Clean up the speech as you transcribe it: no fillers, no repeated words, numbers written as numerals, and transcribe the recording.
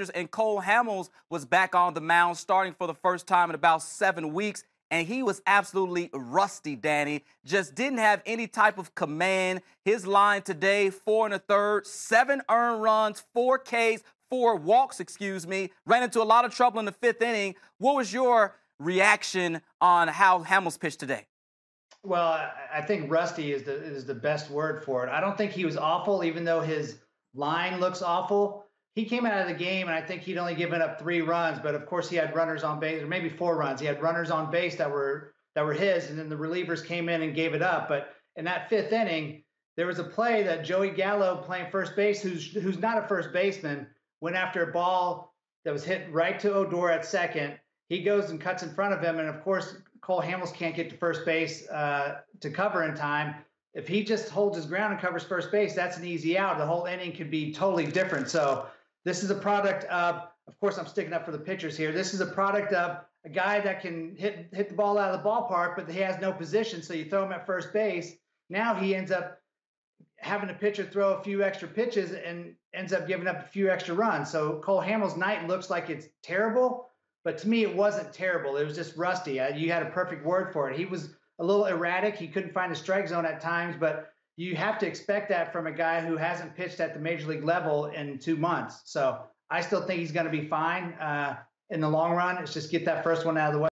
and Cole Hamels was back on the mound starting for the first time in about 7 weeks. And he was absolutely rusty, Danny. Just didn't have any type of command. His line today, 4 1/3, 7 earned runs, 4 Ks, 4 walks, excuse me. Ran into a lot of trouble in the 5th inning. What was your reaction on how Hamels pitched today? Well, I think rusty is the best word for it. I don't think he was awful, even though his line looks awful. He came out of the game, and I think he'd only given up 3 runs, but of course he had runners on base, or maybe 4 runs. He had runners on base that were his, and then the relievers came in and gave it up. But in that 5th inning, there was a play that Joey Gallo, playing first base, who's not a first baseman, went after a ball that was hit right to Odor at second. He goes and cuts in front of him, and of course Cole Hamels can't get to first base to cover in time. If he just holds his ground and covers first base, that's an easy out. The whole inning could be totally different. So this is a product of course, I'm sticking up for the pitchers here. This is a product of a guy that can hit the ball out of the ballpark, but he has no position. So you throw him at first base. Now he ends up having a pitcher throw a few extra pitches and ends up giving up a few extra runs. So Cole Hamels' night looks like it's terrible, but to me, it wasn't terrible. It was just rusty. You had a perfect word for it. He was a little erratic. He couldn't find the strike zone at times, but you have to expect that from a guy who hasn't pitched at the major league level in 2 months. So I still think he's going to be fine in the long run. It's just get that first one out of the way.